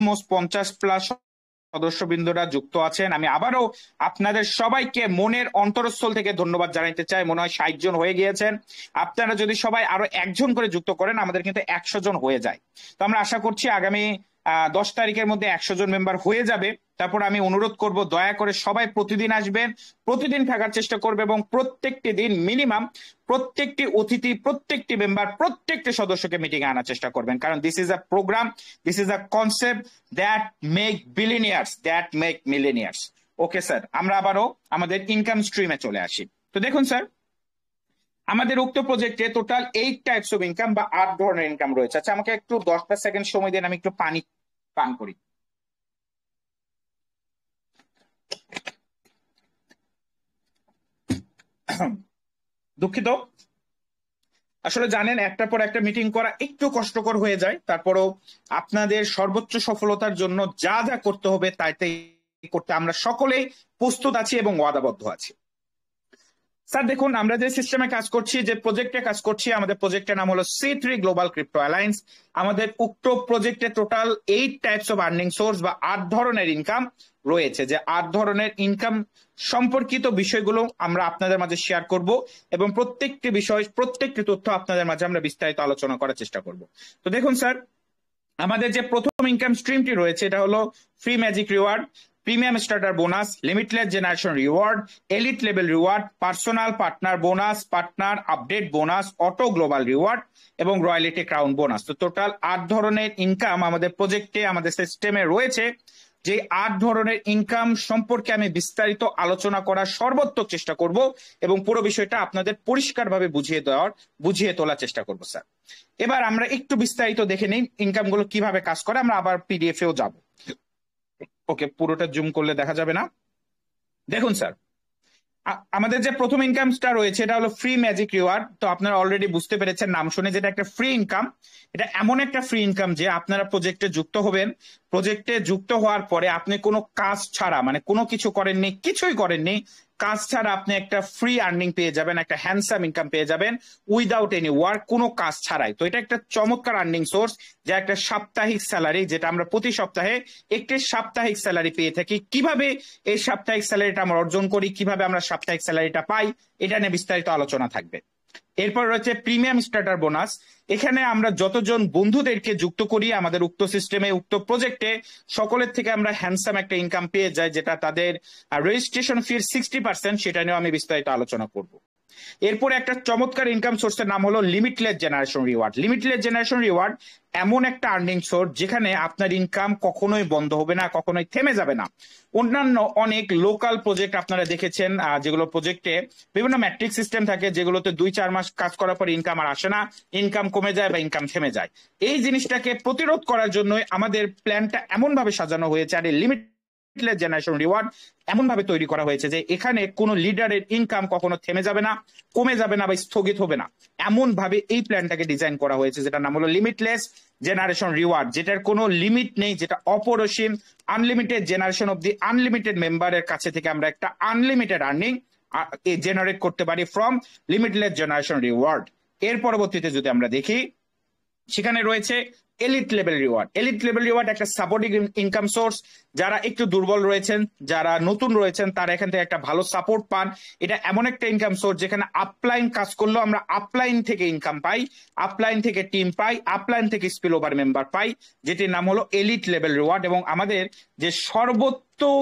Almost 50+ সদস্যবৃন্দরা যুক্ত আছেন। আমি আবারও আপনাদের সবাইকে মনের অন্তরস্থল থেকে ধন্যবাদ জানাতে চাই। মনে হয় 60 জন হয়ে গিয়েছেন। আপনারা যদি সবাই আরো একজন করে যুক্ত করেন আমাদের কিন্তু 100 জন হয়ে যায়। তো আমরা আশা করছি আগামী 10 তারিখের মধ্যে 100 জন মেম্বার হয়ে যাবে। তারপর আমি অনুরোধ করব দয়া করে সবাই প্রতিদিন আসবেন, প্রতিদিন থাকার চেষ্টা করবে এবং প্রত্যেকটি দিন মিনিমাম প্রত্যেকটি অতিথি, প্রত্যেকটি মেম্বার, প্রত্যেকটি সদস্যকে মিটিং এ আনার চেষ্টা করবেন। কারণ this is a program, this is a concept that make billionaires, that make millionaires. Okay sir, আমরা আবারও আমাদের ইনকাম স্ট্রিমে চলে আসি। তো দেখুন স্যার, আমাদের উক্ত প্রজেক্টে টোটাল 8 টাইপস অফ ইনকাম বা 8 ধরনের ইনকাম রয়েছে। আচ্ছা, আমাকে একটু 10টা সেকেন্ড সময় দেন, আমি একটু পানি পান করি। দুঃখিত, আসলে জানেন একটার পর একটা মিটিং করা একটু কষ্টকর হয়ে যায়। তারপরেও আপনাদের সর্বোচ্চ সফলতার জন্য যা যা করতে হবে তাইতেই করতে আমরা সকলেই প্রস্তুত আছি এবং ওয়াদাবদ্ধ আছি। স্যার দেখুন, আমরা যে সিস্টেমে কাজ করছি, যে প্রজেক্টে কাজ করছি, আমাদের প্রজেক্টের নাম হলো C3 গ্লোবাল ক্রিপ্টো অ্যালায়েন্স। আমাদের উক্ত প্রজেক্টে total 8 types of earning source বা 8 ধরনের ইনকাম রয়েছে। যে 8 ধরনের ইনকাম সম্পর্কিত বিষয়গুলো আমরা আপনাদের মাঝে শেয়ার করব এবং প্রত্যেকটি বিষয়, প্রত্যেকটি তথ্য আপনাদের মাঝে আমরা বিস্তারিত আলোচনা করার চেষ্টা করব। তো দেখুন স্যার, আমাদের যে প্রথম ইনকাম স্ট্রিমটি রয়েছে এটা হলো free magic reward, premium starter bonus, limitless generation reward, elite level reward, personal partner bonus, partner update bonus, auto global reward এবং রয়্যালিটি ক্রাউন বোনাস। তো টোটাল 8 ধরনের ইনকাম আমাদের প্রজেক্টে, আমাদের সিস্টেমে রয়েছে। যে 8 ধরনের ইনকাম সম্পর্কে আমি বিস্তারিত আলোচনা করার সর্বোত্তম চেষ্টা করব এবং পুরো বিষয়টা আপনাদের পরিষ্কারভাবে বুঝিয়ে তোলার চেষ্টা করব স্যার। এবার আমরা একটু বিস্তারিত দেখে নিই ইনকাম গুলো কিভাবে কাজ করে। আমরা আবার পিডিএফ এও যাব। ওকে, পুরোটা জুম করলে দেখা যাবে না। দেখুন স্যার, আমাদের যে প্রথম ইনকামটা রয়েছে এটা হলো ফ্রি ম্যাজিক রিওয়ার্ড। তো আপনারা অলরেডি বুঝতে পেরেছেন নাম শুনে, যেটা একটা ফ্রি ইনকাম। এটা এমন একটা ফ্রি ইনকাম যে আপনারা প্রজেক্টে যুক্ত হবেন, প্রজেক্টে যুক্ত হওয়ার পরে আপনি কোনো কাজ ছাড়া, মানে কোনো কিছু করেননি, কিছুই করেননি, কাজ ছাড়া আপনি একটা ফ্রি আর্নিং পেয়ে যাবেন, একটা হ্যান্ডসাম ইনকাম পেয়ে যাবেন উইদাউট এনি ওয়ার্ক, কোনো কাজ ছাড়াই। তো এটা একটা চমৎকার আর্নিং সোর্স, যা একটা সাপ্তাহিক স্যালারি, যেটা আমরা প্রতি সপ্তাহে একটি সাপ্তাহিক স্যালারি পেয়ে থাকি। কিভাবে এই সাপ্তাহিক স্যালারিটা আমরা অর্জন করি, কিভাবে আমরা সাপ্তাহিক স্যালারিটা পাই, এটা নিয়ে বিস্তারিত আলোচনা থাকবে। এরপর রয়েছে প্রিমিয়াম স্টার্টার বোনাস। এখানে আমরা যতজন বন্ধুদেরকে যুক্ত করি আমাদের উক্ত সিস্টেমে, উক্ত প্রজেক্টে, সকলের থেকে আমরা হ্যান্ডসাম একটা ইনকাম পেয়ে যাই, যেটা তাদের রেজিস্ট্রেশন ফির 60%, সেটা নিয়েও আমি বিস্তারিত আলোচনা করব। এরপরে একটা চমৎকার ইনকাম সোর্সের নাম হলো limitless generation reward. Limitless generation reward এমন একটা আর্নিং সোর্স যেখানে আপনার ইনকাম কখনোই বন্ধ হবে না, কখনোই থেমে যাবে না। অন্যান্য অনেক লোকাল প্রজেক্ট আপনারা দেখেছেন, যেগুলো প্রজেক্টে বিভিন্ন ম্যাট্রিক সিস্টেম থাকে, যেগুলোতে 2-4 মাস কাজ করার পর ইনকাম আর আসে না, ইনকাম কমে যায় বা ইনকাম থেমে যায়। এই জিনিসটাকে প্রতিরোধ করার জন্য আমাদের প্ল্যানটা এমন ভাবে সাজানো হয়েছে, আর এই লিমিটলেস জেনারেশন রিওয়ার্ড এমন ভাবে তৈরি করা হয়েছে যে এখানে কোনো লিডারের ইনকাম কখনো থেমে যাবে না, কমে যাবে না বা স্থগিত হবে না। এমন ভাবে এই প্ল্যানটাকে ডিজাইন করা হয়েছে, যেটা নাম হলো লিমিটলেস জেনারেশন রিওয়ার্ড, যেটার কোনো লিমিট নেই, যেটা অপরিসীম, unlimited generation of the unlimited মেম্বারের কাছে থেকে আমরা একটা আনলিমিটেড আর্নিং জেনারেট করতে পারি ফ্রম লিমিটলেস জেনারেশন রিওয়ার্ড। এর পরবর্তীতে যদি আমরা দেখি, সেখানে রয়েছে elite level reward. Elite level reward একটা সাপোর্টিং ইনকাম সোর্স। যারা একটু দুর্বল রয়েছেন, যারা নতুন রয়েছেন, তারা এখান থেকে একটা ভালো সাপোর্ট পান। এটা এমন একটা ইনকাম সোর্স যেখানে আপলাইন কাজ করলেও আমরা আপলাইন থেকে ইনকাম পাই, আপলাইন থেকে টিম পাই, আপলাইন থেকে স্পিল ওভার মেম্বার পাই, যেটির নাম হলো এলিট লেভেল রিওয়ার্ড। এবং আমাদের যে সর্বোত্তম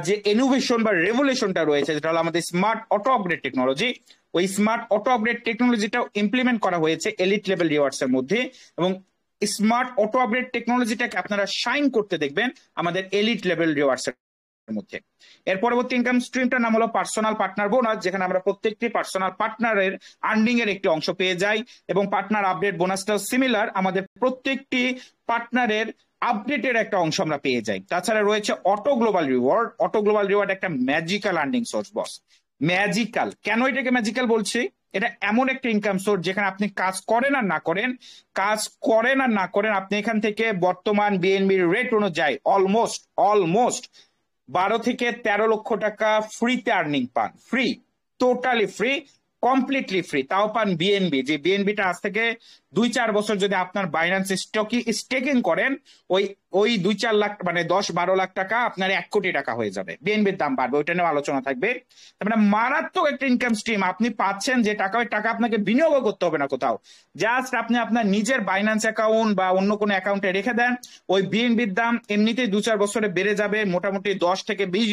যে ইনোভেশন বা রেভলিউশনটা রয়েছে, যেটা হলো আমাদের স্মার্ট অটো আপগ্রেড টেকনোলজি, ওই স্মার্ট অটো আপগ্রেড টেকনোলজিটাও ইমপ্লিমেন্ট করা হয়েছে এলিট লেভেল রিওয়ার্ডস এর মধ্যে। এবং স্মার্ট অটো আপগ্রেড টেকনোলজিটাকে আপনারা শাইন করতে দেখবেন আমাদের এলিট লেভেল রিওয়ার্ডস এর মধ্যে। এর পরবর্তী ইনকাম স্ট্রিমটার নাম হলো পার্সোনাল পার্টনার বোনাস, যেখানে আমরা প্রত্যেকটি পার্সোনাল পার্টনারের আর্নিং এর একটি অংশ পেয়ে যাই। এবং পার্টনার আপডেট বোনাসটাও সিমিলার, আমাদের প্রত্যেকটি পার্টনারের আপডেটের একটা অংশ আমরা পেয়ে যাই। তাছাড়া রয়েছে auto global reward. Auto global reward একটা ম্যাজিক্যাল আর্নিং সোর্স বস। ম্যাজিক্যাল কেন এটাকে ম্যাজিক্যাল বলছি? এটা এমন একটা ইনকাম সোর্স যেখানে আপনি কাজ করেন আর না করেন, আপনি এখান থেকে বর্তমান বিএনবির রেট অনুযায়ী অলমোস্ট 12 থেকে 13 লক্ষ টাকা ফ্রিতে আর্নিং পান। Free, totally free. Completely free, তাও পান বিএনবি। যে বিএনবিটা আজ থেকে 2-4 বছর যদি আপনার বাইন্যান্স স্টেকিং করেন, ওই ওই 2-4 লাখ মানে 10-12 লাখ টাকা আপনার 1 কোটি টাকা হয়ে যাবে, বিএনবির দাম বাড়বে, ওইটা নিয়ে আলোচনা থাকবে। তার মানে মারাত্মক একটা ইনকাম স্ট্রিম আপনি পাচ্ছেন, যে টাকা ওই টাকা আপনাকে বিনিয়োগ করতে হবে না কোথাও, জাস্ট আপনি আপনার নিজের বাইন্যান্স অ্যাকাউন্ট বা অন্য কোনো অ্যাকাউন্টে রেখে দেন, ওই বিএনবির দাম এমনিতেই 2-4 বছরে বেড়ে যাবে মোটামুটি 10 থেকে 20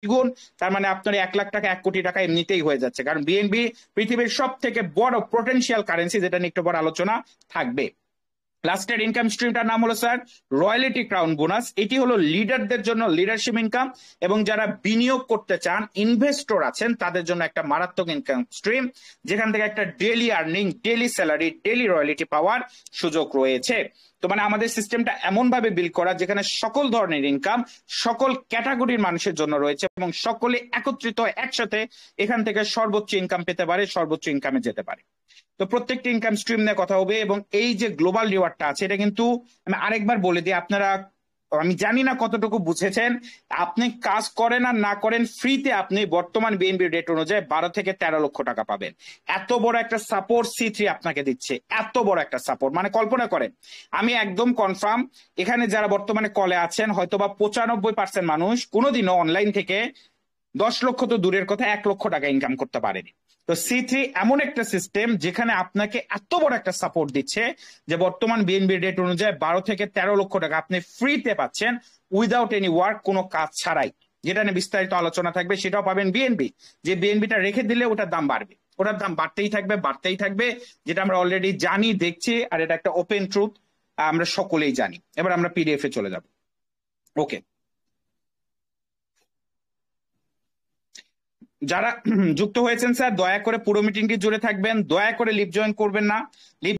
গুণ। তার মানে আপনার 1 লাখ টাকা 1 কোটি টাকা এমনিতেই হয়ে যাচ্ছে, কারণ বিএনবি পৃথিবীর সব থেকে বড় পোটেনশিয়াল কারেন্সি, যেটা নিয়ে একটু বড় আলোচনা থাকবে। লাস্টের ইনকাম স্ট্রিমটার নাম হলো স্যার রয়্যালিটি ক্রাউন বোনাস। এটি হলো লিডারদের জন্য লিডারশিপ ইনকাম, এবং যারা বিনিয়োগ করতে চান ইনভেস্টর আছেন তাদের জন্য একটা মারাত্মক ইনকাম স্ট্রিম, যেখান থেকে একটা daily earning, daily salary, daily royalty পাওয়ার সুযোগ রয়েছে। তো মানে আমাদের সিস্টেমটা এমন ভাবে বিল্ড করা যেখানে সকল ধরনের ইনকাম সকল ক্যাটাগরির মানুষের জন্য রয়েছে, এবং সকলে একত্রিত একসাথে এখান থেকে সর্বোচ্চ ইনকাম পেতে পারে, সর্বোচ্চ ইনকামে যেতে পারে। তো প্রত্যেকটা ইনকাম স্ট্রিম নিয়ে কথা হবে, এবং এই যে গ্লোবাল রিওয়ার্ডটা আছে এটা কিন্তু আমি আরেকবার বলে দিই, আপনারা আমি জানি না কতটুকু বুঝেছেন। আপনি কাজ করেন আর না করেন, ফ্রিতে আপনি বর্তমান বিএনবি রেট অনুযায়ী 12 থেকে 13 লক্ষ টাকা পাবেন। এত বড় একটা সাপোর্ট সি3 আপনাকে দিচ্ছে, এত বড় একটা সাপোর্ট, মানে কল্পনা করেন। আমি একদম কনফার্ম এখানে যারা বর্তমানে কলে আছেন হয়তোবা 95% মানুষ কোনোদিনও অনলাইন থেকে 10 লক্ষ তো দূরের কথা, 1 লক্ষ টাকা ইনকাম করতে পারেনি। তো সি3 এমন একটা সিস্টেম যেখানে আপনাকে এত বড় একটা সাপোর্ট দিচ্ছে, যে বর্তমান বিএনবি রেট অনুযায়ী 12 থেকে 13 লক্ষ টাকা আপনি ফ্রিতে পাচ্ছেন, উইদাউট এনি ওয়ার্ক, কোনো কাজ ছাড়াই। যেটা নিয়ে বিস্তারিত আলোচনা থাকবে, সেটাও পাবেন বিএনবি। যে বিএনবিটা রেখে দিলে ওটার দাম বাড়বে, ওটার দাম বাড়তেই থাকবে, বাড়তেই থাকবে, যেটা আমরা অলরেডি জানি, দেখছি, আর এটা একটা ওপেন ট্রুথ, আমরা সকলেই জানি। এবার আমরা পিডিএফ এ চলে যাব। ওকে, যারা যুক্ত হয়েছেন স্যার দয়া করে পুরো মিটিংটি জুড়ে থাকবেন, দয়া করে লিভ জয়েন করবেন না। লিভ